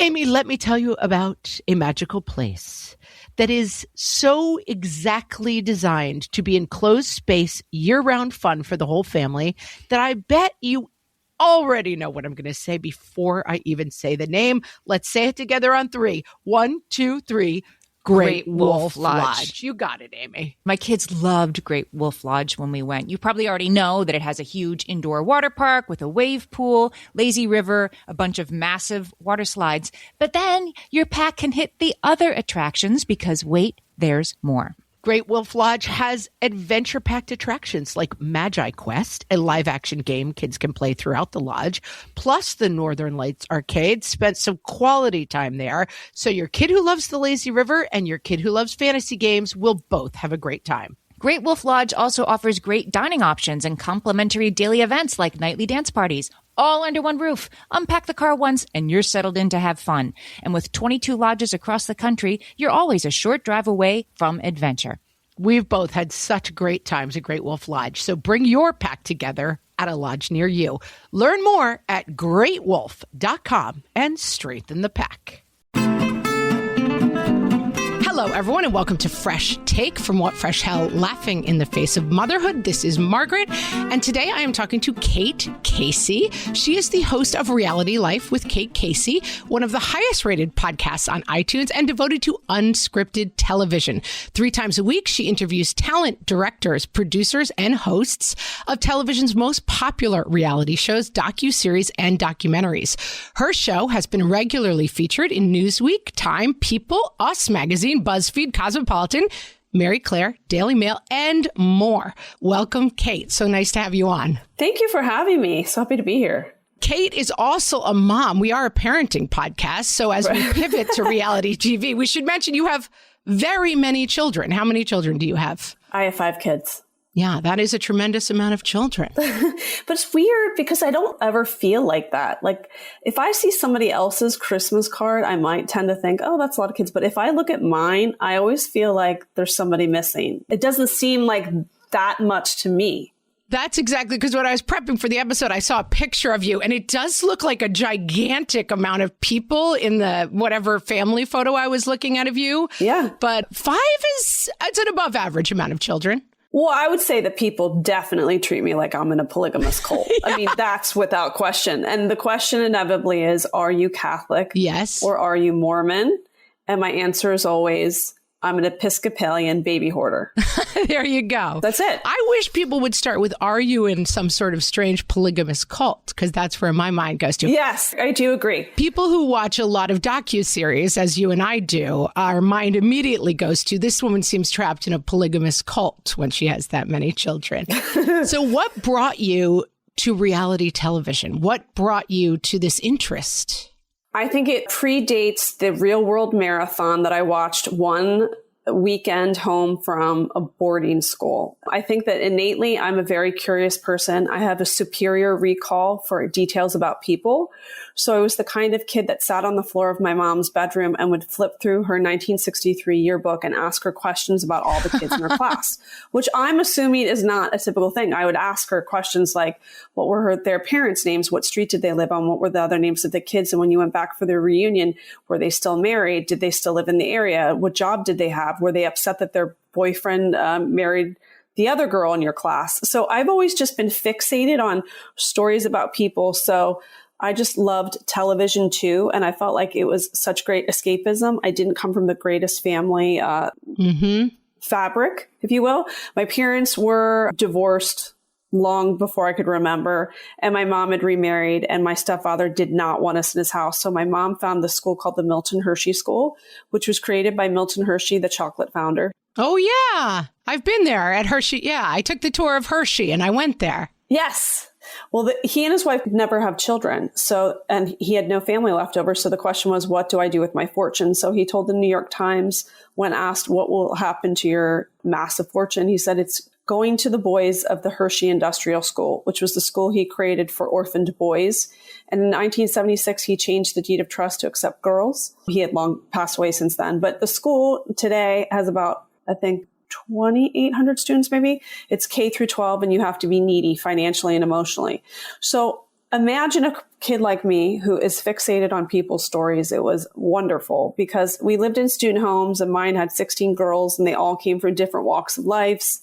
Amy, let me tell you about a magical place that is so exactly designed to be enclosed space, year-round fun for the whole family that I bet you already know what I'm going to say before I even say the name. Let's say it together on 3. 1, 2, 3. Great Wolf Lodge. You got it, Amy. My kids loved Great Wolf Lodge when we went. You probably already know that it has a huge indoor water park with a wave pool, lazy river, a bunch of massive water slides. But then your pack can hit the other attractions because wait, there's more. Great Wolf Lodge has adventure-packed attractions like Magi Quest, a live-action game kids can play throughout the lodge, plus the Northern Lights Arcade. Spent some quality time there, so your kid who loves the lazy river and your kid who loves fantasy games will both have a great time. Great Wolf Lodge also offers great dining options and complimentary daily events like nightly dance parties, all under one roof. Unpack the car once and you're settled in to have fun. And with 22 lodges across the country, you're always a short drive away from adventure. We've both had such great times at Great Wolf Lodge, so bring your pack together at a lodge near you. Learn more at greatwolf.com and strengthen the pack. Hello, everyone, and welcome to Fresh Take from What Fresh Hell, laughing in the face of motherhood. This is Margaret, and today I am talking to Kate Casey. She is the host of Reality Life with Kate Casey, one of the highest rated podcasts on iTunes and devoted to unscripted television. 3 times a week, she interviews talent, directors, producers, and hosts of television's most popular reality shows, docuseries, and documentaries. Her show has been regularly featured in Newsweek, Time, People, Us Magazine, BuzzFeed, Cosmopolitan, Mary Claire, Daily Mail, and more. Welcome, Kate. So nice to have you on. Thank you for having me. So happy to be here. Kate is also a mom. We are a parenting podcast. So as we pivot to reality TV, we should mention you have very many children. How many children do you have? I have 5 kids. Yeah, that is a tremendous amount of children. But it's weird because I don't ever feel like that. Like if I see somebody else's Christmas card, I might tend to think, oh, that's a lot of kids. But if I look at mine, I always feel like there's somebody missing. It doesn't seem like that much to me. That's exactly, because when I was prepping for the episode, I saw a picture of you and it does look like a gigantic amount of people in the whatever family photo I was looking at of you. Yeah. But 5 it's an above average amount of children. Well, I would say that people definitely treat me like I'm in a polygamous cult. Yeah. I mean, that's without question. And the question inevitably is, are you Catholic? Yes. Or are you Mormon? And my answer is always, I'm an Episcopalian baby hoarder. There you go. That's it. I wish people would start with, are you in some sort of strange polygamous cult? Because that's where my mind goes to. Yes, I do agree. People who watch a lot of docuseries, as you and I do, our mind immediately goes to, this woman seems trapped in a polygamous cult when she has that many children. So what brought you to reality television? What brought you to this interest? I think it predates the Real World Marathon that I watched one weekend home from a boarding school. I think that innately I'm a very curious person. I have a superior recall for details about people. So I was the kind of kid that sat on the floor of my mom's bedroom and would flip through her 1963 yearbook and ask her questions about all the kids in her class, which I'm assuming is not a typical thing. I would ask her questions like, what were their parents' names? What street did they live on? What were the other names of the kids? And when you went back for their reunion, were they still married? Did they still live in the area? What job did they have? Were they upset that their boyfriend married the other girl in your class? So I've always just been fixated on stories about people. So I just loved television too. And I felt like it was such great escapism. I didn't come from the greatest family fabric, if you will. My parents were divorced long before I could remember. And my mom had remarried and my stepfather did not want us in his house. So my mom found this school called the Milton Hershey School, which was created by Milton Hershey, the chocolate founder. Oh, yeah. I've been there at Hershey. Yeah, I took the tour of Hershey and I went there. Yes. Well, he and his wife never have children. So, and he had no family left over. So the question was, what do I do with my fortune? So he told the New York Times when asked, what will happen to your massive fortune? He said, it's going to the boys of the Hershey Industrial School, which was the school he created for orphaned boys. And in 1976, he changed the deed of trust to accept girls. He had long passed away since then. But the school today has about, I think, 2,800 students, maybe. It's K through 12, and you have to be needy financially and emotionally. So imagine a kid like me who is fixated on people's stories. It was wonderful because we lived in student homes and mine had 16 girls and they all came from different walks of life,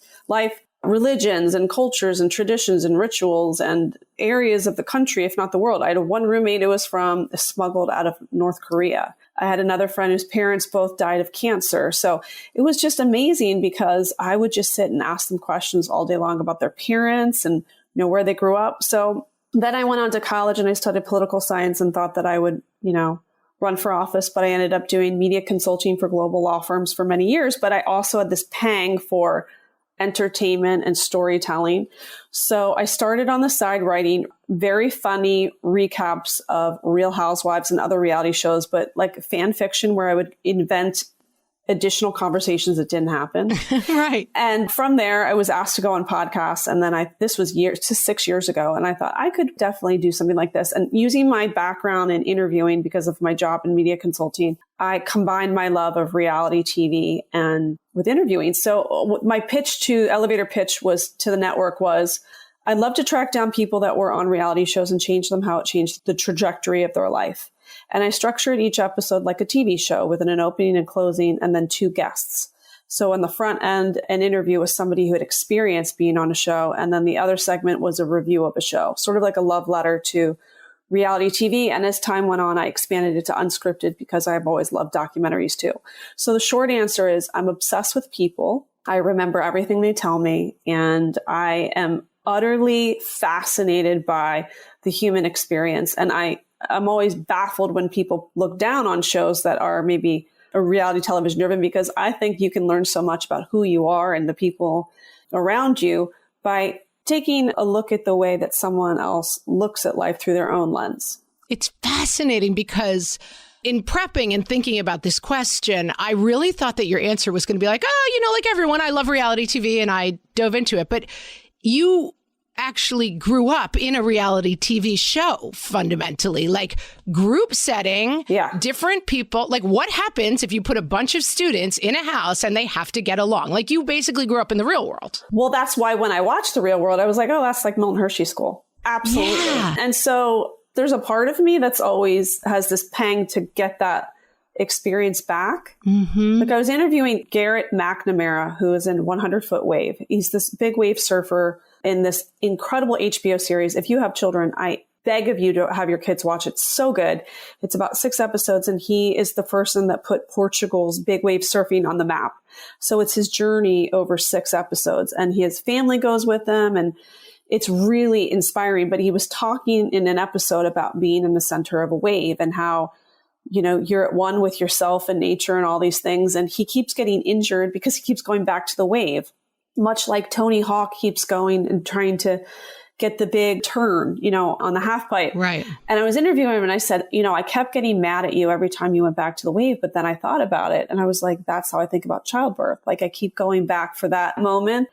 religions and cultures and traditions and rituals and areas of the country, if not the world. I had one roommate who was smuggled out of North Korea. I had another friend whose parents both died of cancer. So it was just amazing because I would just sit and ask them questions all day long about their parents and, where they grew up. So then I went on to college and I studied political science and thought that I would, run for office, but I ended up doing media consulting for global law firms for many years. But I also had this pang for entertainment and storytelling. So I started on the side writing very funny recaps of Real Housewives and other reality shows, but like fan fiction where I would invent additional conversations that didn't happen. Right. And from there, I was asked to go on podcasts. And then this was 6 years ago. And I thought I could definitely do something like this. And using my background in interviewing because of my job in media consulting, I combined my love of reality TV and with interviewing. So my elevator pitch was to the network was, I'd love to track down people that were on reality shows and change them, how it changed the trajectory of their life. And I structured each episode like a TV show with an opening and closing and then 2 guests. So on the front end, an interview with somebody who had experienced being on a show. And then the other segment was a review of a show, sort of like a love letter to reality TV. And as time went on, I expanded it to unscripted because I've always loved documentaries too. So the short answer is I'm obsessed with people. I remember everything they tell me. And I am utterly fascinated by the human experience. And I'm always baffled when people look down on shows that are maybe a reality television driven, because I think you can learn so much about who you are and the people around you by taking a look at the way that someone else looks at life through their own lens. It's fascinating because in prepping and thinking about this question, I really thought that your answer was going to be like, like everyone, I love reality TV and I dove into it. But you actually grew up in a reality TV show, fundamentally, like group setting, different people. Like what happens if you put a bunch of students in a house and they have to get along? Like you basically grew up in the real world. Well, that's why when I watched The Real World, I was like, oh, that's like Milton Hershey School. Absolutely. Yeah. And so there's a part of me that's always has this pang to get that experience back. Mm-hmm. Like I was interviewing Garrett McNamara, who is in 100 Foot Wave. He's this big wave surfer in this incredible HBO series. If you have children, I beg of you to have your kids watch it. It's so good. It's about 6 episodes, and he is the person that put Portugal's big wave surfing on the map. So it's his journey over 6 episodes, and his family goes with him, and it's really inspiring. But he was talking in an episode about being in the center of a wave and how, you're at one with yourself and nature and all these things. And he keeps getting injured because he keeps going back to the wave, much like Tony Hawk keeps going and trying to get the big turn, on the half pipe. Right. And I was interviewing him and I said, I kept getting mad at you every time you went back to the wave. But then I thought about it and I was like, that's how I think about childbirth. Like I keep going back for that moment.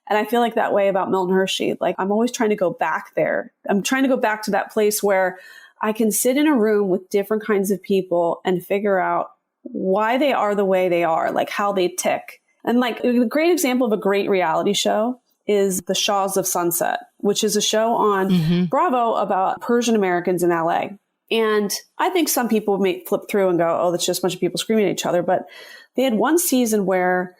And I feel like that way about Milton Hershey. Like I'm always trying to go back there. I'm trying to go back to that place where I can sit in a room with different kinds of people and figure out why they are the way they are, like how they tick. And like a great example of a great reality show is The Shaws of Sunset, which is a show on Bravo about Persian Americans in LA. And I think some people may flip through and go, oh, that's just a bunch of people screaming at each other. But they had one season where,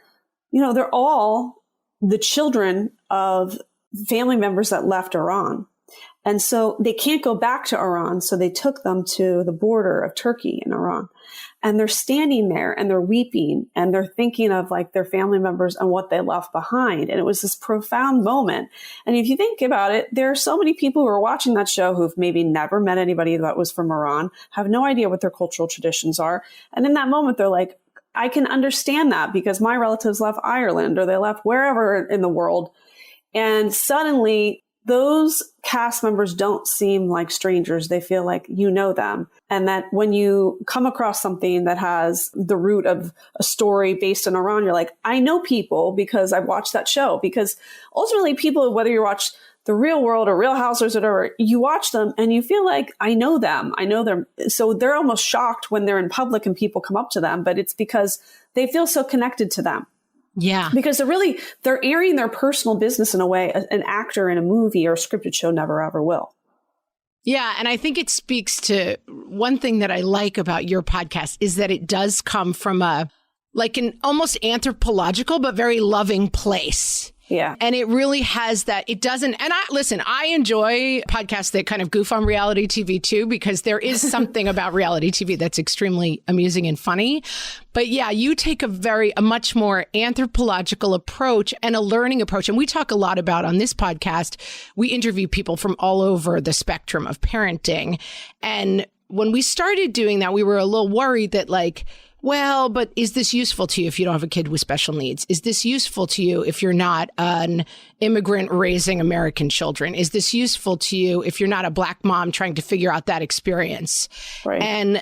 they're all the children of family members that left Iran. And so they can't go back to Iran. So they took them to the border of Turkey and Iran. And they're standing there and they're weeping and they're thinking of like their family members and what they left behind. And it was this profound moment. And if you think about it, there are so many people who are watching that show who've maybe never met anybody that was from Iran, have no idea what their cultural traditions are. And in that moment, they're like, I can understand that because my relatives left Ireland or they left wherever in the world. And suddenly those cast members don't seem like strangers. They feel like you know them. And that when you come across something that has the root of a story based in Iran, you're like, I know people because I've watched that show. Because ultimately people, whether you watch The Real World or Real Housewives or whatever, you watch them and you feel like, I know them. I know them. So they're almost shocked when they're in public and people come up to them, but it's because they feel so connected to them. Yeah. Because they're airing their personal business in a way an actor in a movie or a scripted show never ever will. Yeah. And I think it speaks to one thing that I like about your podcast is that it does come from an almost anthropological, but very loving place. Yeah. And it really has that. It doesn't. And I enjoy podcasts that kind of goof on reality TV too, because there is something about reality TV that's extremely amusing and funny. But yeah, you take a much more anthropological approach and a learning approach. And we talk a lot about on this podcast, we interview people from all over the spectrum of parenting. And when we started doing that, we were a little worried that but is this useful to you if you don't have a kid with special needs? Is this useful to you if you're not an immigrant raising American children? Is this useful to you if you're not a Black mom trying to figure out that experience? Right. And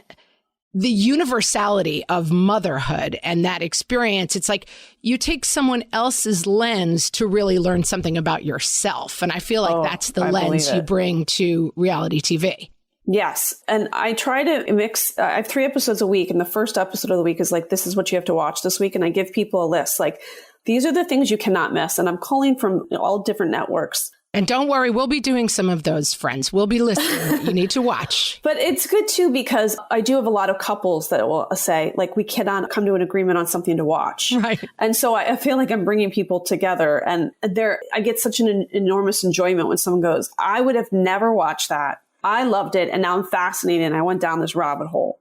the universality of motherhood and that experience, it's like you take someone else's lens to really learn something about yourself. And I feel like that's the lens you bring to reality TV. Yes. And I try to mix, I have 3 episodes a week. And the first episode of the week is this is what you have to watch this week. And I give people a list. These are the things you cannot miss. And I'm calling from all different networks. And don't worry, we'll be doing some of those, friends. We'll be listening. What you need to watch. But it's good too, because I do have a lot of couples that will say, we cannot come to an agreement on something to watch. Right. And so I feel like I'm bringing people together, and I get such an enormous enjoyment when someone goes, I would have never watched that. I loved it. And now I'm fascinated. And I went down this rabbit hole.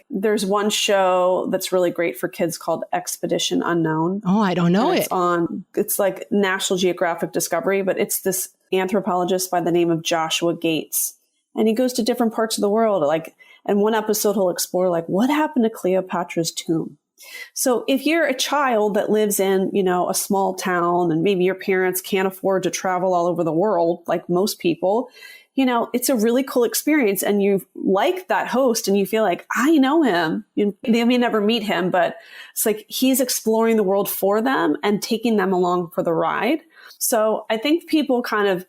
There's one show that's really great for kids called Expedition Unknown. Oh, I don't know it. It's like National Geographic Discovery, but it's this anthropologist by the name of Joshua Gates. And he goes to different parts of the world. And one episode he'll explore what happened to Cleopatra's tomb. So if you're a child that lives in, a small town, and maybe your parents can't afford to travel all over the world, like most people, it's a really cool experience, and you like that host and you feel like, I know him. They may never meet him, but it's he's exploring the world for them and taking them along for the ride. So I think people kind of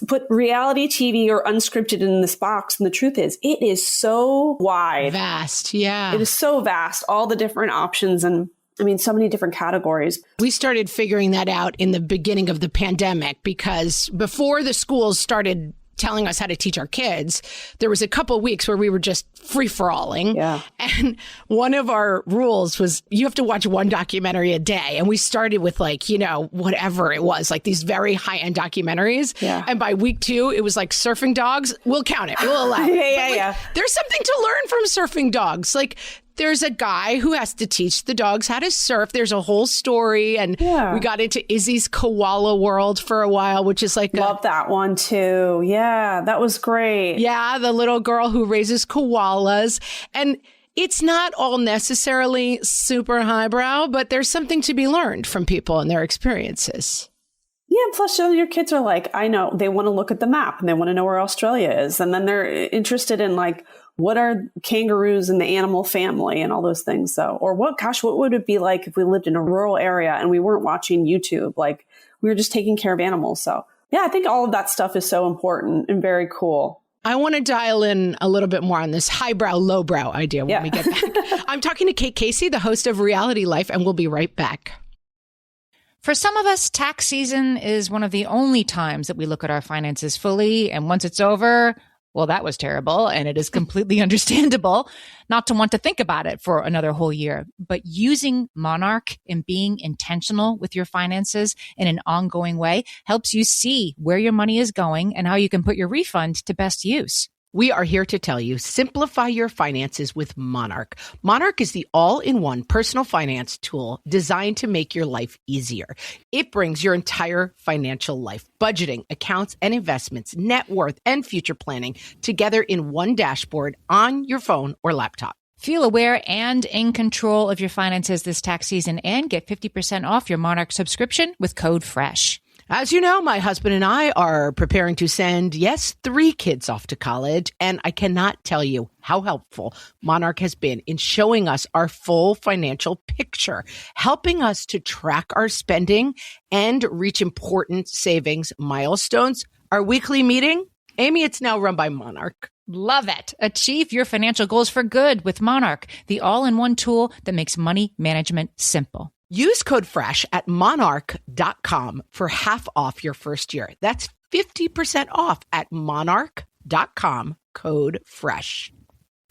put reality TV or unscripted in this box. And the truth is, it is so wide. Vast. Yeah. It is so vast, all the different options, and so many different categories. We started figuring that out in the beginning of the pandemic, because before the schools started telling us how to teach our kids, there was a couple of weeks where we were just free-for-alling. Yeah. And one of our rules was you have to watch one documentary a day. And we started with whatever it was, these very high-end documentaries. Yeah. And by week 2, it was surfing dogs. We'll count it. We'll allow it. Yeah. There's something to learn from surfing dogs. There's a guy who has to teach the dogs how to surf. There's a whole story. And we got into Izzy's koala world for a while, which is love that one too. Yeah, that was great. Yeah, the little girl who raises koalas. And it's not all necessarily super highbrow, but there's something to be learned from people and their experiences. Yeah, plus your kids are I know, they want to look at the map and they want to know where Australia is. And then they're interested in what are kangaroos in the animal family and all those things. So, or what would it be like if we lived in a rural area and we weren't watching YouTube? We were just taking care of animals. So yeah, I think all of that stuff is so important and very cool. I want to dial in a little bit more on this highbrow, lowbrow idea when we get back. I'm talking to Kate Casey, the host of Reality Life, and we'll be right back. For some of us, tax season is one of the only times that we look at our finances fully. And once it's over, well, that was terrible. And it is completely understandable not to want to think about it for another whole year. But using Monarch and being intentional with your finances in an ongoing way helps you see where your money is going and how you can put your refund to best use. We are here to tell you, simplify your finances with Monarch. Monarch is the all-in-one personal finance tool designed to make your life easier. It brings your entire financial life, budgeting, accounts and investments, net worth, and future planning together in one dashboard on your phone or laptop. Feel aware and in control of your finances this tax season and get 50% off your Monarch subscription with code FRESH. As you know, my husband and I are preparing to send, 3 kids off to college, and I cannot tell you how helpful Monarch has been in showing us our full financial picture, helping us to track our spending and reach important savings milestones. Our weekly meeting, Amy, it's now run by Monarch. Love it. Achieve your financial goals for good with Monarch, the all-in-one tool that makes money management simple. Use code FRESH at monarch.com for half off your first year. That's 50% off at monarch.com. Malibu.com, code FRESH.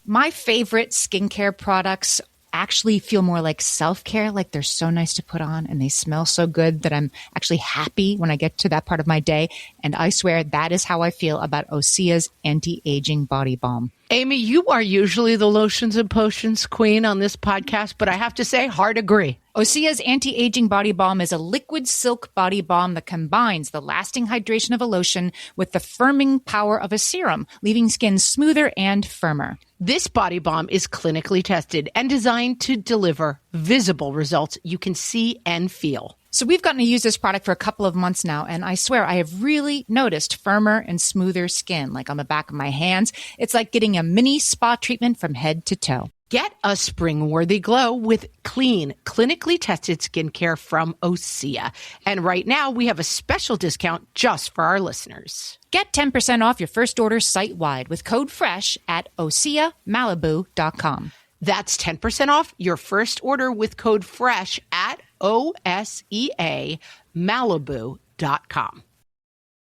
My favorite skincare products actually feel more like self-care, like they're so nice to put on and they smell so good that I'm actually happy when I get to that part of my day. And I swear that is how I feel about Osea's anti-aging body balm. Amy, you are usually the lotions and potions queen on this podcast, but I have to say, hard agree. Osea's anti-aging body balm is a liquid silk body balm that combines the lasting hydration of a lotion with the firming power of a serum, leaving skin smoother and firmer. This body balm is clinically tested and designed to deliver visible results you can see and feel. So we've gotten to use this product for a couple of months now, and I swear I have really noticed firmer and smoother skin, like on the back of my hands. It's like getting a mini spa treatment from head to toe. Get a spring-worthy glow with clean, clinically tested skincare from Osea. And right now, we have a special discount just for our listeners. Get 10% off your first order site-wide with code FRESH at OseaMalibu.com. That's 10% off your first order with code FRESH at OSEAMalibu.com.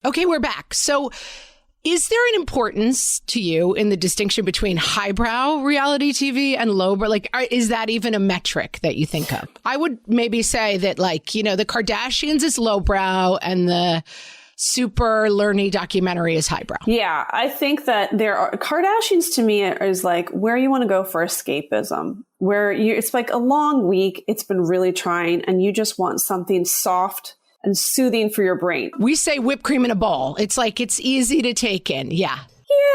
Okay, we're back. So is there an importance to you in the distinction between highbrow reality TV and lowbrow? Like, is that even a metric that you think of? I would maybe say that, like, you know, the Kardashians is lowbrow and the super learny documentary is highbrow. Yeah, I think that there are Kardashians to me is like where you want to go for escapism, where it's like a long week. It's been really trying and you just want something soft and soothing for your brain. We say whipped cream in a bowl. It's like it's easy to take in. Yeah.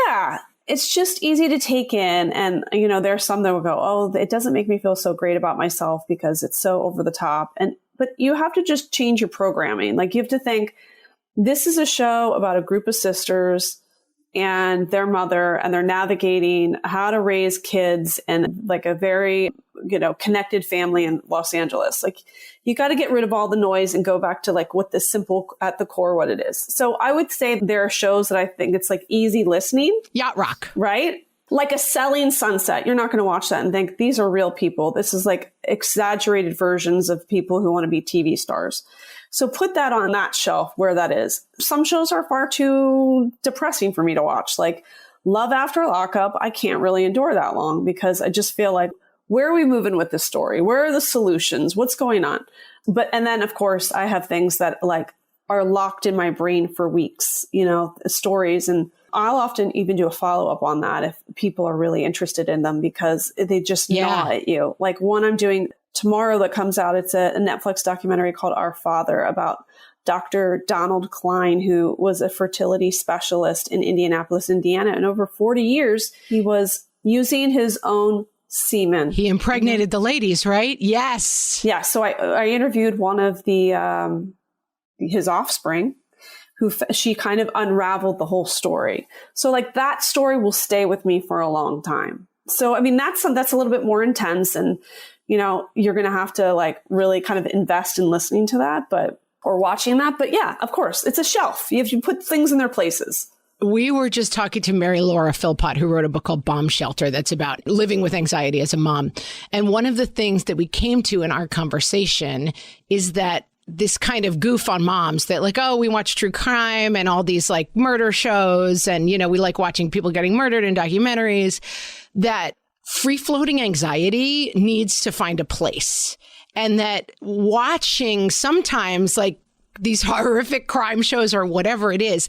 Yeah. It's just easy to take in. And, you know, there are some that will go, oh, it doesn't make me feel so great about myself because it's so over the top. But you have to just change your programming. Like you have to think, this is a show about a group of sisters and their mother, and they're navigating how to raise kids in like a very, you know, connected family in Los Angeles. Like you got to get rid of all the noise and go back to like what the simple at the core, what it is. So I would say there are shows that I think it's like easy listening. Yacht rock. Right? Like a Selling Sunset. You're not going to watch that and think these are real people. This is like exaggerated versions of people who want to be TV stars. So put that on that shelf where that is. Some shows are far too depressing for me to watch. Like Love After Lockup, I can't really endure that long because I just feel like, where are we moving with this story? Where are the solutions? What's going on? And then of course I have things that like are locked in my brain for weeks, you know, stories. And I'll often even do a follow-up on that if people are really interested in them because they just gnaw at you. Like one I'm doing tomorrow that comes out, it's a Netflix documentary called Our Father about Dr. Donald Klein, who was a fertility specialist in Indianapolis, Indiana. And over 40 years, he was using his own semen. He impregnated the ladies, right? Yes. Yeah. So I interviewed one of his offspring, she kind of unraveled the whole story. So like that story will stay with me for a long time. So, I mean, that's a little bit more intense and, you know, you're going to have to like really kind of invest in listening to that, or watching that. But yeah, of course, it's a shelf. You have to put things in their places. We were just talking to Mary Laura Philpott, who wrote a book called Bomb Shelter that's about living with anxiety as a mom. And one of the things that we came to in our conversation is that this kind of goof on moms that like, oh, we watch true crime and all these like murder shows. And, you know, we like watching people getting murdered in documentaries, that free-floating anxiety needs to find a place. And that watching sometimes like these horrific crime shows or whatever it is,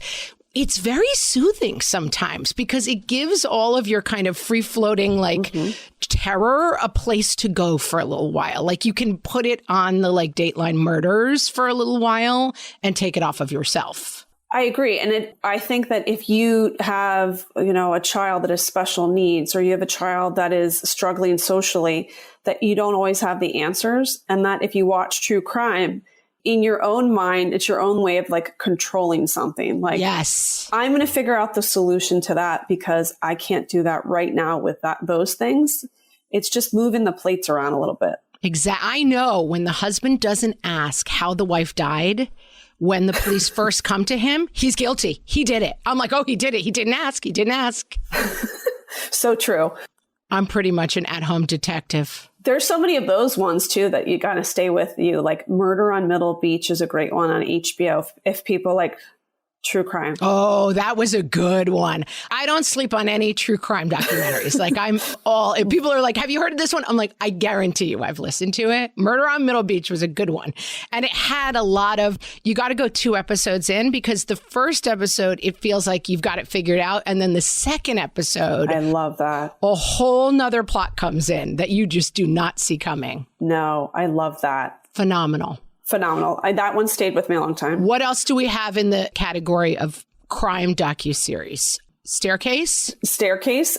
it's very soothing sometimes because it gives all of your kind of free-floating like terror a place to go for a little while. Like you can put it on the like Dateline murders for a little while and take it off of yourself. I agree. And I think that if you have, you know, a child that has special needs or you have a child that is struggling socially, that you don't always have the answers. And that if you watch true crime, in your own mind, it's your own way of like controlling something. Like, yes, I'm going to figure out the solution to that because I can't do that right now with those things. It's just moving the plates around a little bit. Exactly. I know when the husband doesn't ask how the wife died, when the police first come to him, he's guilty. He did it. I'm like, oh, he did it. He didn't ask. He didn't ask. So true. I'm pretty much an at-home detective. There's so many of those ones, too, that you got to stay with you. Like Murder on Middle Beach is a great one on HBO. If people like True crime. Oh, that was a good one. I don't sleep on any true crime documentaries. Like if people are like, have you heard of this one? I'm like, I guarantee you I've listened to it. Murder on Middle Beach was a good one. And it had a lot of, you got to go 2 episodes in because the first episode, it feels like you've got it figured out. And then the second episode, I love that. A whole nother plot comes in that you just do not see coming. No, I love that. Phenomenal. That one stayed with me a long time. What else do we have in the category of crime docuseries? Staircase.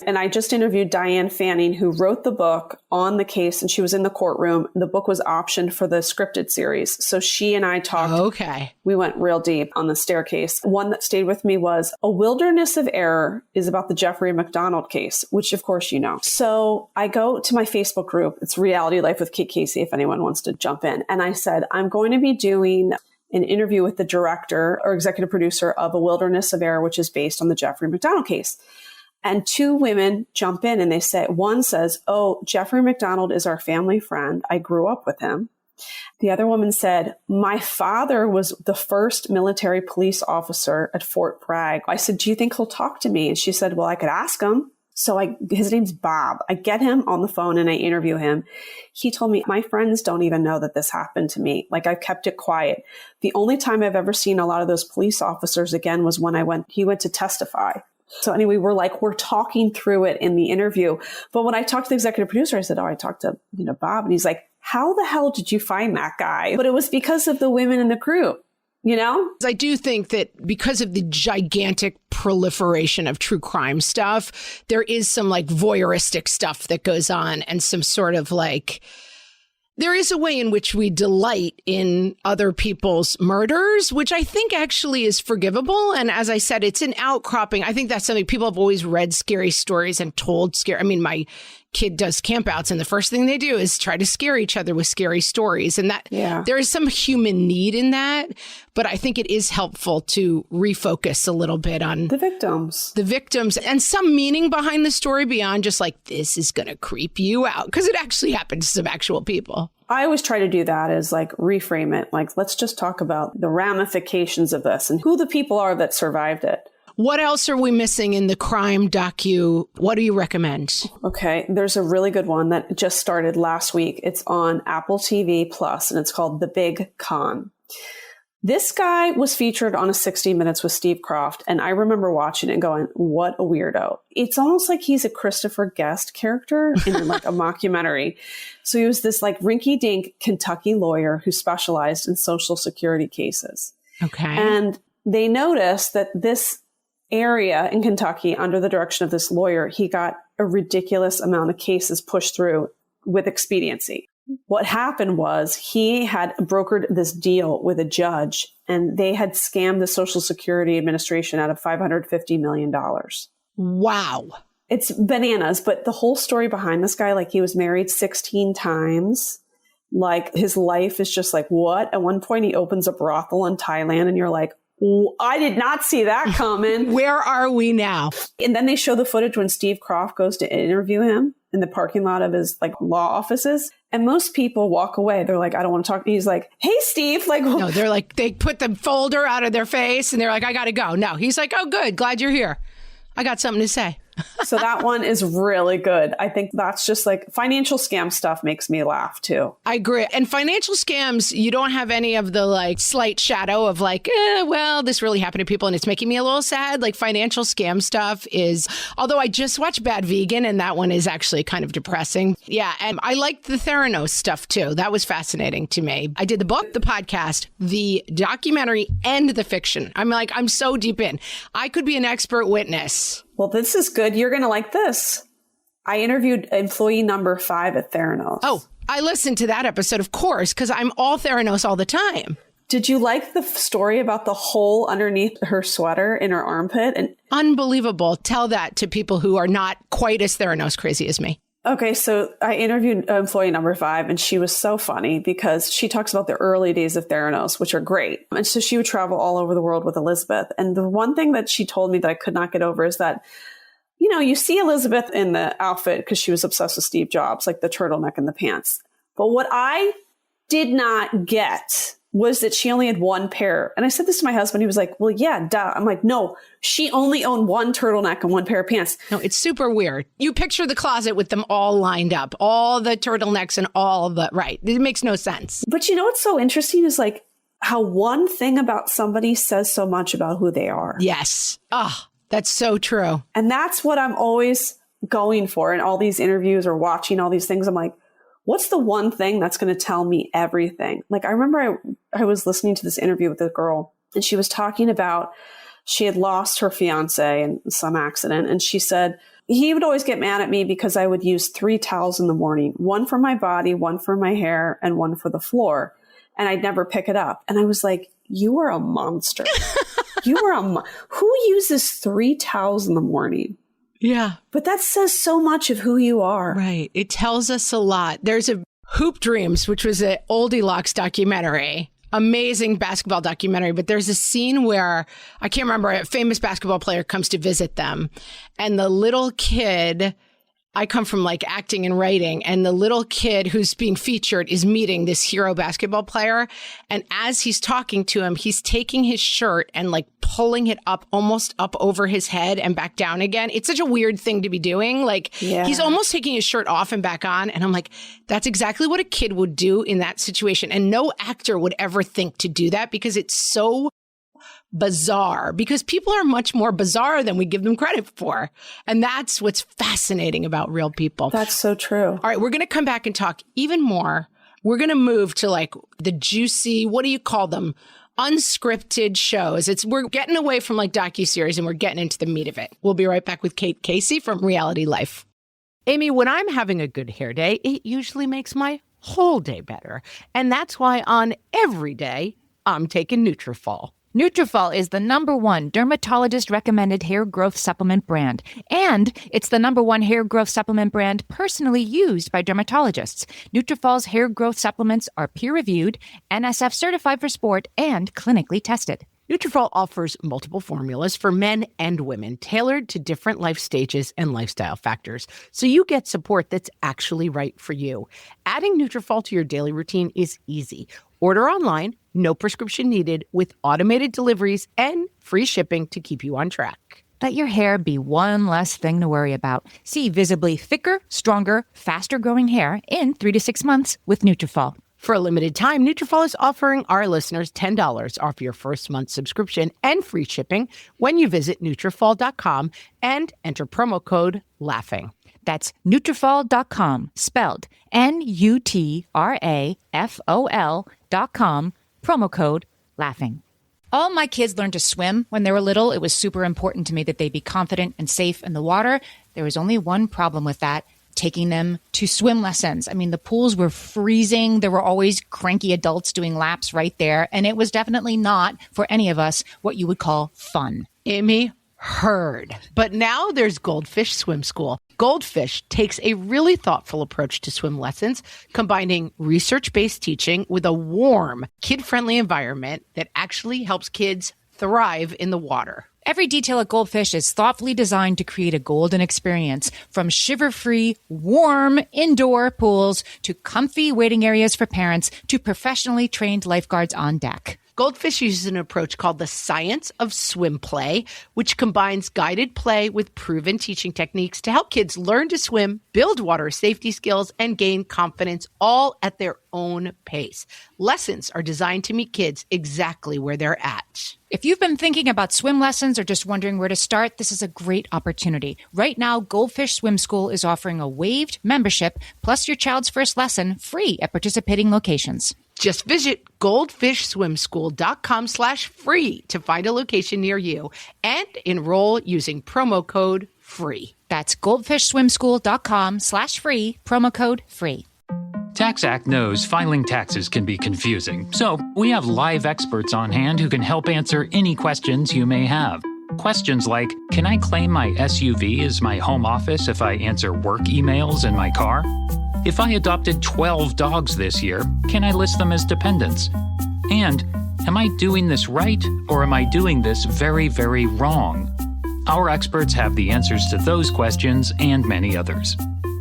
And I just interviewed Diane Fanning, who wrote the book on the case, and she was in the courtroom. The book was optioned for the scripted series. So she and I talked. Okay. We went real deep on the Staircase. One that stayed with me was A Wilderness of Error is about the Jeffrey McDonald case, which of course you know. So I go to my Facebook group. It's Reality Life with Kate Casey, if anyone wants to jump in. And I said, I'm going to be doing an interview with the director or executive producer of A Wilderness of Error, which is based on the Jeffrey McDonald case. And 2 women jump in and they say, one says, oh, Jeffrey McDonald is our family friend. I grew up with him. The other woman said, my father was the first military police officer at Fort Bragg. I said, do you think he'll talk to me? And she said, well, I could ask him. So his name's Bob. I get him on the phone and I interview him. He told me, my friends don't even know that this happened to me. Like, I've kept it quiet. The only time I've ever seen a lot of those police officers again was when he went to testify. So anyway, we're talking through it in the interview. But when I talked to the executive producer, I said, I talked to, Bob. And he's like, how the hell did you find that guy? But it was because of the women in the group. I do think that because of the gigantic proliferation of true crime stuff, there is some like voyeuristic stuff that goes on and some sort of like, there is a way in which we delight in other people's murders, which I think actually is forgivable. And as I said, it's an outcropping. I think that's something people have always read scary stories and told scary. I mean, my kid does campouts and the first thing they do is try to scare each other with scary stories. And that there is some human need in that. But I think it is helpful to refocus a little bit on the victims and some meaning behind the story beyond just like, this is going to creep you out, because it actually happened to some actual people. I always try to do that is like reframe it. Like, let's just talk about the ramifications of this and who the people are that survived it. What else are we missing in the crime docu? What do you recommend? Okay, there's a really good one that just started last week. It's on Apple TV Plus, and it's called The Big Con. This guy was featured on a 60 Minutes with Steve Croft, and I remember watching it and going, what a weirdo. It's almost like he's a Christopher Guest character in like a mockumentary. So he was this like rinky-dink Kentucky lawyer who specialized in Social Security cases. Okay. And they noticed that this area in Kentucky, under the direction of this lawyer, he got a ridiculous amount of cases pushed through with expediency. What happened was he had brokered this deal with a judge, and they had scammed the Social Security Administration out of $550 million. Wow. It's bananas. But the whole story behind this guy, like, he was married 16 times. Like, his life is just like, what? At one point, he opens a brothel in Thailand, and you're like, I did not see that coming. Where are we now? And then they show the footage when Steve Croft goes to interview him in the parking lot of his like law offices. And most people walk away. They're like, I don't want to talk. He's like, hey, Steve. Like, no, they're like, they put the folder out of their face and they're like, I got to go. No, he's like, oh, good. Glad you're here. I got something to say. So that one is really good. I think that's just like financial scam stuff makes me laugh too. I agree. And financial scams, you don't have any of the like slight shadow of like, well, this really happened to people and it's making me a little sad. Like financial scam stuff is, although I just watched Bad Vegan and that one is actually kind of depressing. Yeah. And I liked the Theranos stuff too. That was fascinating to me. I did the book, the podcast, the documentary, and the fiction. I'm so deep in. I could be an expert witness. Well, this is good. You're going to like this. I interviewed employee number 5 at Theranos. Oh, I listened to that episode, of course, because I'm all Theranos all the time. Did you like the story about the hole underneath her sweater in her armpit? And unbelievable. Tell that to people who are not quite as Theranos crazy as me. Okay, so I interviewed employee number 5, and she was so funny because she talks about the early days of Theranos, which are great. And so she would travel all over the world with Elizabeth. And the one thing that she told me that I could not get over is that, you know, you see Elizabeth in the outfit because she was obsessed with Steve Jobs, like the turtleneck and the pants. But what I did not get was that she only had one pair. And I said this to my husband. He was like, well, yeah, duh. I'm like, no, she only owned one turtleneck and one pair of pants. No, it's super weird. You picture the closet with them all lined up, all the turtlenecks and all of the, right. It makes no sense. But you know what's so interesting is like how one thing about somebody says so much about who they are. Yes. Oh, that's so true. And that's what I'm always going for in all these interviews or watching all these things. I'm like, what's the one thing that's going to tell me everything? Like, I remember I was listening to this interview with a girl, and she was talking about she had lost her fiance in some accident. And she said, he would always get mad at me because I would use 3 towels in the morning, one for my body, one for my hair, and one for the floor. And I'd never pick it up. And I was like, you are a monster. Who uses 3 towels in the morning? Yeah. But that says so much of who you are. Right. It tells us a lot. There's a Hoop Dreams, which was an Oldie Locks documentary, amazing basketball documentary. But there's a scene where, I can't remember, a famous basketball player comes to visit them. And the little kid, I come from like acting and writing, and the little kid who's being featured is meeting this hero basketball player. And as he's talking to him, he's taking his shirt and like pulling it up, almost up over his head and back down again. It's such a weird thing to be doing. Like he's almost taking his shirt off and back on. And I'm like, that's exactly what a kid would do in that situation. And no actor would ever think to do that because it's so bizarre, because people are much more bizarre than we give them credit for. And that's what's fascinating about real people. That's so true. All right, we're going to come back and talk even more. We're going to move to like the juicy, what do you call them? Unscripted shows. We're getting away from like docuseries and we're getting into the meat of it. We'll be right back with Kate Casey from Reality Life. Amy, when I'm having a good hair day, it usually makes my whole day better. And that's why on every day, I'm taking Nutrafol. Nutrafol is the #1 dermatologist-recommended hair growth supplement brand, and it's the #1 hair growth supplement brand personally used by dermatologists. Nutrafol's hair growth supplements are peer-reviewed, NSF certified for sport, and clinically tested. Nutrafol offers multiple formulas for men and women, tailored to different life stages and lifestyle factors, so you get support that's actually right for you. Adding Nutrafol to your daily routine is easy. Order online, no prescription needed, with automated deliveries and free shipping to keep you on track. Let your hair be one less thing to worry about. See visibly thicker, stronger, faster-growing hair in 3 to 6 months with Nutrafol. For a limited time, Nutrafol is offering our listeners $10 off your first month subscription and free shipping when you visit Nutrafol.com and enter promo code LAUGHING. That's Nutrafol.com, spelled Nutrafol.com, promo code LAUGHING. All my kids learned to swim when they were little. It was super important to me that they be confident and safe in the water. There was only one problem with that: taking them to swim lessons. I mean, the pools were freezing. There were always cranky adults doing laps right there. And it was definitely not, for any of us, what you would call fun. Amy, heard. But now there's Goldfish Swim School. Goldfish takes a really thoughtful approach to swim lessons, combining research-based teaching with a warm, kid-friendly environment that actually helps kids thrive in the water. Every detail at Goldfish is thoughtfully designed to create a golden experience, from shiver-free, warm indoor pools to comfy waiting areas for parents to professionally trained lifeguards on deck. Goldfish uses an approach called the science of swim play, which combines guided play with proven teaching techniques to help kids learn to swim, build water safety skills, and gain confidence, all at their own pace. Lessons are designed to meet kids exactly where they're at. If you've been thinking about swim lessons or just wondering where to start, this is a great opportunity. Right now, Goldfish Swim School is offering a waived membership plus your child's first lesson free at participating locations. Just visit goldfishswimschool.com/free to find a location near you and enroll using promo code FREE. That's goldfishswimschool.com/free, promo code FREE. TaxAct knows filing taxes can be confusing, so we have live experts on hand who can help answer any questions you may have. Questions like, can I claim my SUV as my home office if I answer work emails in my car? If I adopted 12 dogs this year, can I list them as dependents? And am I doing this right, or am I doing this very, very wrong? Our experts have the answers to those questions and many others.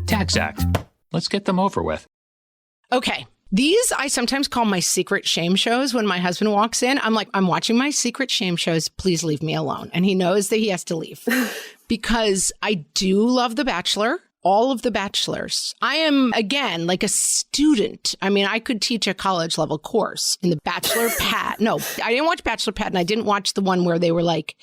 TaxAct. Let's get them over with. Okay, These I sometimes call my secret shame shows. When my husband walks in, I'm like, I'm watching my secret shame shows. Please leave me alone. And he knows that he has to leave because I do love The Bachelor. All of The Bachelors. I am, again, like a student. I mean, I could teach a college level course in the Bachelor Pad. No, I didn't watch Bachelor Pad, and I didn't watch the one where they were like,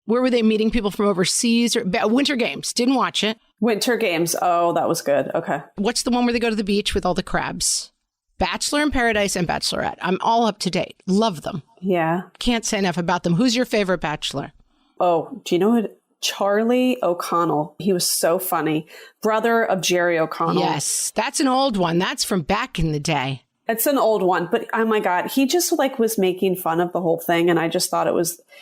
where were they meeting people from overseas? Or Winter Games. Didn't watch it. Winter Games. Oh, that was good. Okay. What's the one where they go to the beach with all the crabs? Bachelor in Paradise and Bachelorette. I'm all up to date. Love them. Yeah. Can't say enough about them. Who's your favorite Bachelor? Oh, do you know what? Charlie O'Connell. He was so funny. Brother of Jerry O'Connell. Yes, that's an old one. That's from back in the day. It's an old one, but oh my God, he just like was making fun of the whole thing. And I just thought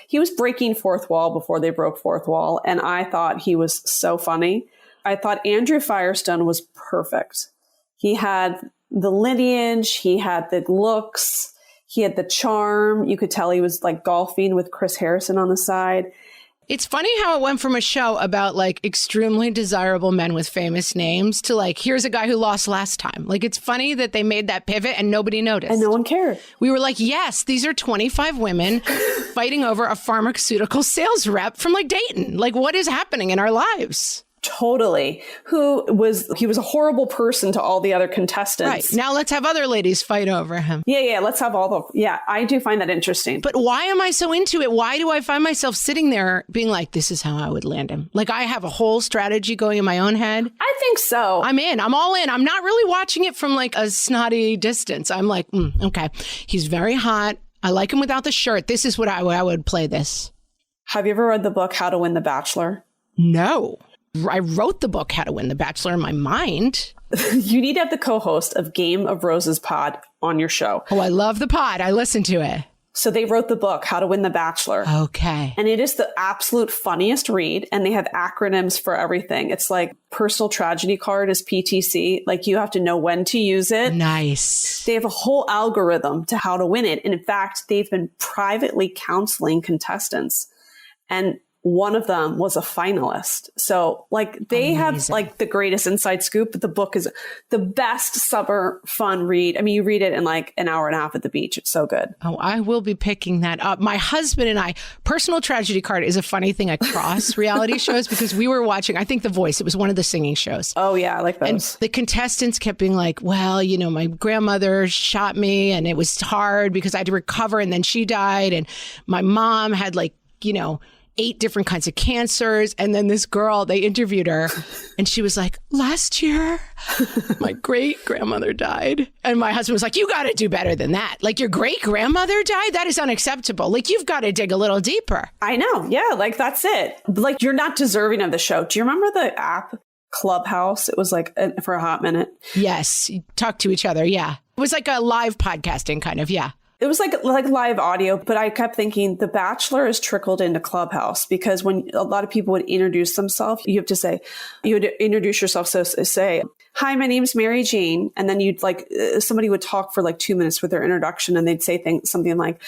he was breaking fourth wall before they broke fourth wall. And I thought he was so funny. I thought Andrew Firestone was perfect. He had the lineage, he had the looks, he had the charm. You could tell he was like golfing with Chris Harrison on the side. It's funny how it went from a show about like extremely desirable men with famous names to like, here's a guy who lost last time. Like, it's funny that they made that pivot and nobody noticed. And no one cared. We were like, yes, these are 25 women fighting over a pharmaceutical sales rep from like Dayton. Like, what is happening in our lives? Totally. He was a horrible person to all the other contestants. Right. Now let's have other ladies fight over him. Yeah. Let's have I do find that interesting. But why am I so into it? Why do I find myself sitting there being like, this is how I would land him? Like, I have a whole strategy going in my own head. I think so. I'm in. I'm all in. I'm not really watching it from like a snotty distance. I'm like, okay, he's very hot. I like him without the shirt. This is what I would play this. Have you ever read the book, How to Win the Bachelor? No. I wrote the book, How to Win the Bachelor, in my mind. You need to have the co-host of Game of Roses pod on your show. Oh, I love the pod. I listen to it. So they wrote the book, How to Win the Bachelor. Okay. And it is the absolute funniest read. And they have acronyms for everything. It's like personal tragedy card is PTC. Like, you have to know when to use it. Nice. They have a whole algorithm to how to win it. And in fact, they've been privately counseling contestants. And one of them was a finalist. So like they have like the greatest inside scoop, but the book is the best summer fun read. I mean, you read it in like an hour and a half at the beach. It's so good. Oh, I will be picking that up. My husband and I, personal tragedy card is a funny thing across reality shows because we were watching, I think The Voice, it was one of the singing shows. Oh yeah, I like those. And the contestants kept being like, well, you know, my grandmother shot me and it was hard because I had to recover and then she died. And my mom had like, you know, 8 different kinds of cancers. And then this girl, they interviewed her and she was like, last year, my great grandmother died. And my husband was like, you got to do better than that. Like, your great grandmother died? That is unacceptable. Like, you've got to dig a little deeper. I know. Yeah. Like, that's it. Like, you're not deserving of the show. Do you remember the app Clubhouse? It was like for a hot minute. Yes. Talk to each other. Yeah. It was like a live podcasting kind of. Yeah. It was like live audio, but I kept thinking The Bachelor has trickled into Clubhouse because when a lot of people would introduce themselves, you would introduce yourself. So say, hi, my name's Mary Jane. And then somebody would talk for like 2 minutes with their introduction and they'd say something like,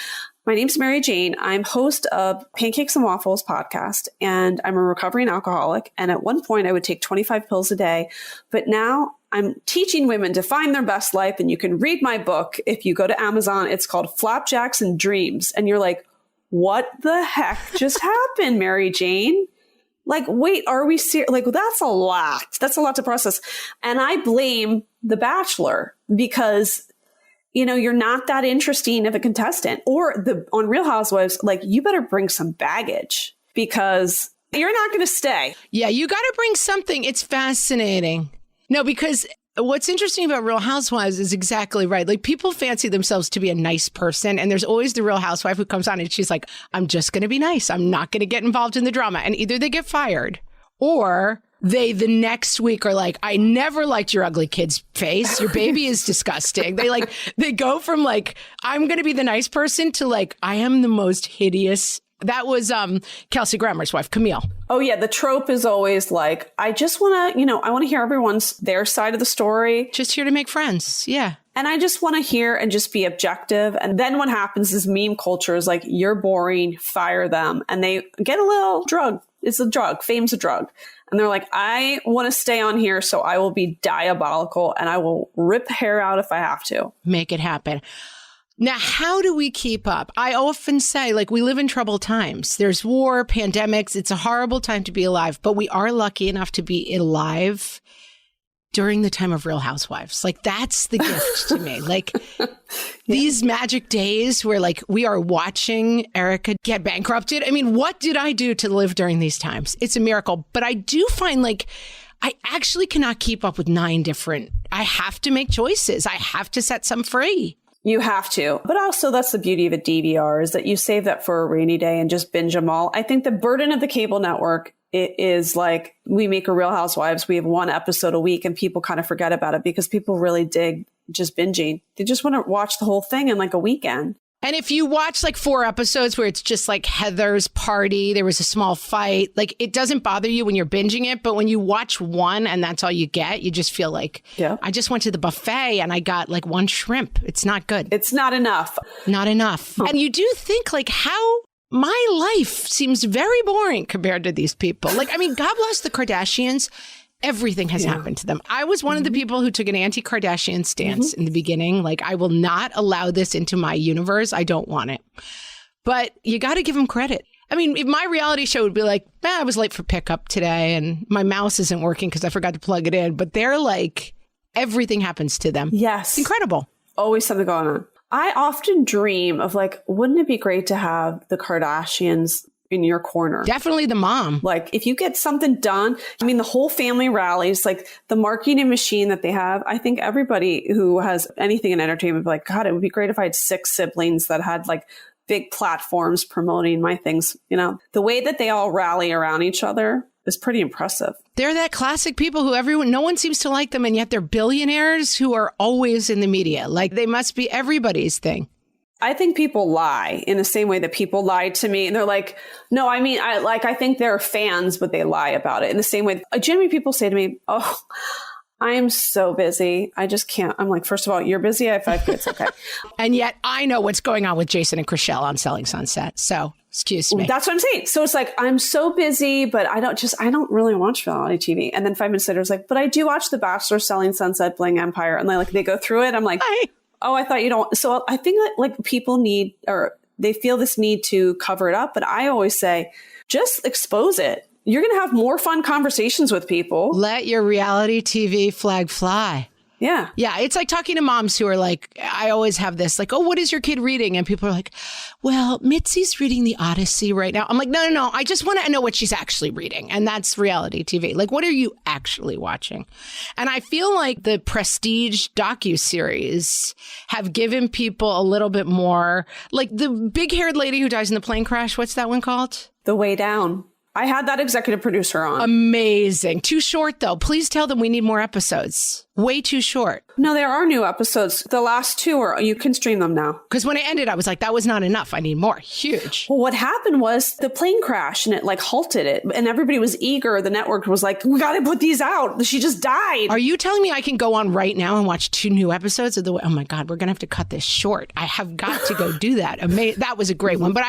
my name's Mary Jane. I'm host of Pancakes and Waffles podcast, and I'm a recovering alcoholic. And at one point I would take 25 pills a day, but now I'm teaching women to find their best life. And you can read my book. If you go to Amazon, it's called Flapjacks and Dreams. And you're like, what the heck just happened, Mary Jane? Like, wait, are we serious? Like, that's a lot. That's a lot to process. And I blame The Bachelor because, you know, you're not that interesting of a contestant. Or on Real Housewives, like, you better bring some baggage because you're not going to stay. Yeah, you got to bring something. It's fascinating. No, because what's interesting about Real Housewives is exactly right. Like, people fancy themselves to be a nice person. And there's always the Real Housewife who comes on and she's like, I'm just going to be nice. I'm not going to get involved in the drama. And either they get fired or they the next week are like, I never liked your ugly kid's face. Your baby is disgusting. They go from like, I'm going to be the nice person to like, I am the most hideous. That was Kelsey Grammer's wife, Camille. Oh, yeah. The trope is always like, I just want to, I want to hear their side of the story. Just here to make friends. Yeah. And I just want to hear and just be objective. And then what happens is meme culture is like, you're boring, fire them. And they get a little drug. It's a drug. Fame's a drug. And they're like, I want to stay on here, so I will be diabolical and I will rip hair out if I have to. Make it happen. Now, how do we keep up? I often say, like, we live in troubled times. There's war, pandemics. It's a horrible time to be alive, but we are lucky enough to be alive during the time of Real Housewives. Like, that's the gift to me. Like, these magic days where, like, we are watching Erica get bankrupted. I mean, what did I do to live during these times? It's a miracle. But I do find, like, I actually cannot keep up with 9 different. I have to make choices. I have to set some free. You have to. But also that's the beauty of a DVR is that you save that for a rainy day and just binge them all. I think the burden of the cable network is like we make a Real Housewives. We have 1 episode a week and people kind of forget about it because people really dig just binging. They just want to watch the whole thing in like a weekend. And if you watch like 4 episodes where it's just like Heather's party, there was a small fight, like it doesn't bother you when you're binging it. But when you watch 1 and that's all you get, you just feel like, I just went to the buffet and I got like 1 shrimp. It's not good. It's not enough. Not enough. And you do think like how my life seems very boring compared to these people. Like, I mean, God bless the Kardashians. Everything has happened to them. I was one of the people who took an anti-Kardashian stance in the beginning. Like, I will not allow this into my universe. I don't want it. But you got to give them credit. I mean, if my reality show would be like, I was late for pickup today and my mouse isn't working because I forgot to plug it in. But they're like, everything happens to them. Yes. It's incredible. Always something going on. I often dream of like, wouldn't it be great to have the Kardashians in your corner? Definitely the mom. Like if you get something done, I mean, the whole family rallies, like the marketing machine that they have. I think everybody who has anything in entertainment, like, God, it would be great if I had 6 siblings that had like big platforms promoting my things. You know, the way that they all rally around each other is pretty impressive. They're that classic people who no one seems to like them. And yet they're billionaires who are always in the media. Like they must be everybody's thing. I think people lie in the same way that people lied to me. And they're like, no, I mean, I think they're fans, but they lie about it in the same way. Generally, people say to me, oh, I am so busy. I just can't. I'm like, first of all, you're busy. I have 5 kids. Okay. And yet I know what's going on with Jason and Chrishell on Selling Sunset. So excuse me. That's what I'm saying. So it's like, I'm so busy, but I don't really watch reality TV. And then 5 minutes later, it's like, but I do watch The Bachelor, Selling Sunset, Bling Empire. And they go through it. I'm like, oh, I thought you don't. So I think that like people need, or they feel this need to cover it up. But I always say, just expose it. You're going to have more fun conversations with people. Let your reality TV flag fly. Yeah. Yeah. It's like talking to moms who are like, I always have this like, oh, what is your kid reading? And people are like, well, Mitzi's reading the Odyssey right now. I'm like, no. I just want to know what she's actually reading. And that's reality TV. Like, what are you actually watching? And I feel like the Prestige docuseries have given people a little bit more, like the big haired lady who dies in the plane crash. What's that one called? The Way Down. I had that executive producer on. Amazing. Too short, though. Please tell them we need more episodes. Way too short. No, there are new episodes. The last 2 you can stream them now. Because when it ended, I was like, that was not enough. I need more. Huge. Well, what happened was the plane crashed and it like halted it. And everybody was eager. The network was like, we got to put these out. She just died. Are you telling me I can go on right now and watch 2 new episodes of the way? Oh my God, we're going to have to cut this short. I have got to go do that. That was a great one. But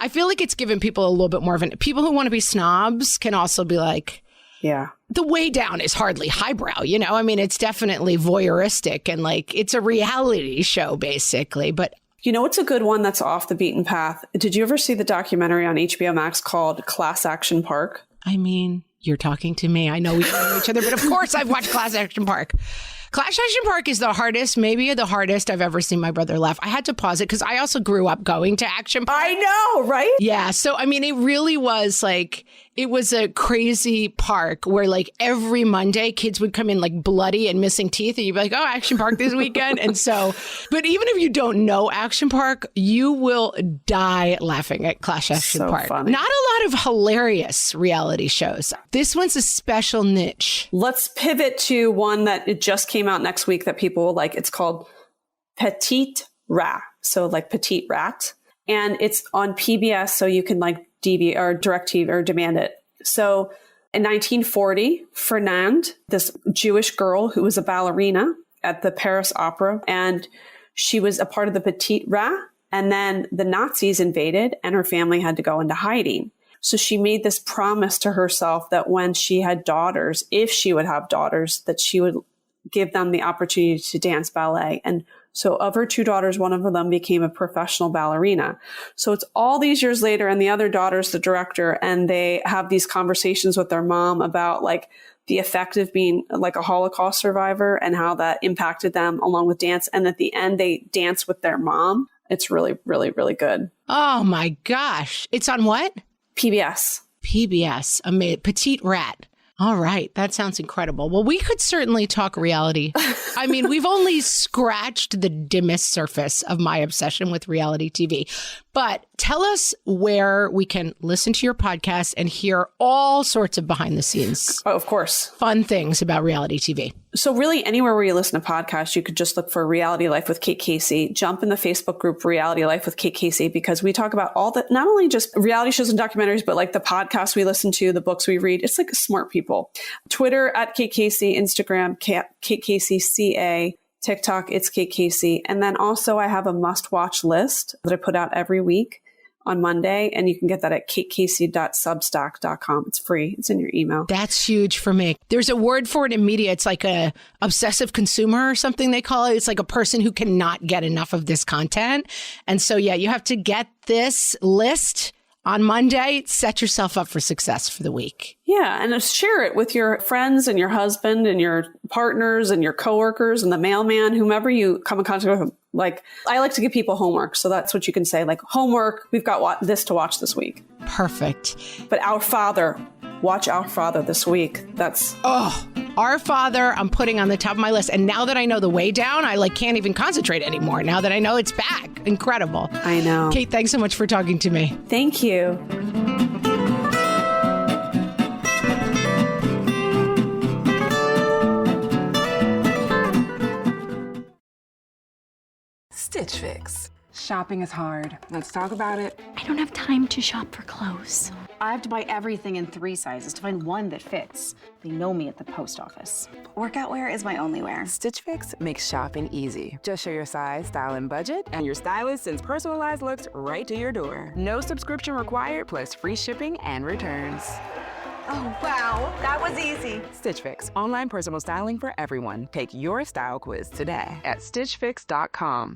I feel like it's given people a little bit more of people who want to be snobs can also be like, yeah. The Way Down is hardly highbrow, you know? I mean, it's definitely voyeuristic and like it's a reality show basically, but you know what's a good one that's off the beaten path? Did you ever see the documentary on HBO Max called Class Action Park? I mean, you're talking to me. I know we don't know each other, but of course I've watched Class Action Park. Class Action Park is the hardest, maybe the hardest I've ever seen my brother laugh. I had to pause it because I also grew up going to Action Park. I know, right? Yeah. So, I mean, it really was like, it was a crazy park where like every Monday kids would come in like bloody and missing teeth and you'd be like, oh, Action Park this weekend. And so, but even if you don't know Action Park, you will die laughing at Class Action Park. Funny. Not a lot of hilarious reality shows. This one's a special niche. Let's pivot to one that it just came out next week that people will like. It's called Petite Rat. So like Petite Rat. And it's on PBS. So you can like DV or DirecTV or demand it. So in 1940, Fernande, this Jewish girl who was a ballerina at the Paris Opera, and she was a part of the Petite Rat. And then the Nazis invaded and her family had to go into hiding. So she made this promise to herself that when she had daughters, if she would have daughters, that she would give them the opportunity to dance ballet. And so of her 2 daughters, one of them became a professional ballerina. So it's all these years later, and the other daughter's the director, and they have these conversations with their mom about like the effect of being like a Holocaust survivor and how that impacted them along with dance. And at the end, they dance with their mom. It's really, really, really good. Oh my gosh. It's on what? PBS. PBS. Petite Rat. All right. That sounds incredible. Well, we could certainly talk reality. I mean, we've only scratched the dimmest surface of my obsession with reality TV. But tell us where we can listen to your podcast and hear all sorts of behind the scenes. Oh, of course. Fun things about reality TV. So really anywhere where you listen to podcasts, you could just look for Reality Life with Kate Casey. Jump in the Facebook group Reality Life with Kate Casey, because we talk about all the, not only just reality shows and documentaries, but like the podcasts we listen to, the books we read. It's like smart people. Twitter at Kate Casey, Instagram, Kate Casey CA, TikTok, Itskatecasey. And then also I have a must-watch list that I put out every week on Monday, and you can get that at katecasey.substack.com. It's free. It's in your email. That's huge for me. There's a word for it in media. It's like a obsessive consumer or something they call it. It's like a person who cannot get enough of this content. And so, yeah, you have to get this list on Monday. Set yourself up for success for the week. Yeah. And share it with your friends and your husband and your partners and your coworkers and the mailman, whomever you come in contact with. Like, I like to give people homework. So that's what you can say, like, homework, we've got this to watch this week. Perfect. But Our Father, watch Our Father this week. That's... Oh, Our Father, I'm putting on the top of my list. And now that I know the way down, I can't even concentrate anymore. Now that I know it's back. Incredible. I know. Kate, thanks so much for talking to me. Thank you. Stitch Fix. Shopping is hard. Let's talk about it. I don't have time to shop for clothes. I have to buy everything in 3 sizes to find one that fits. They know me at the post office. Workout wear is my only wear. Stitch Fix makes shopping easy. Just show your size, style, and budget, and your stylist sends personalized looks right to your door. No subscription required, plus free shipping and returns. Oh, wow, that was easy. Stitch Fix, online personal styling for everyone. Take your style quiz today at stitchfix.com.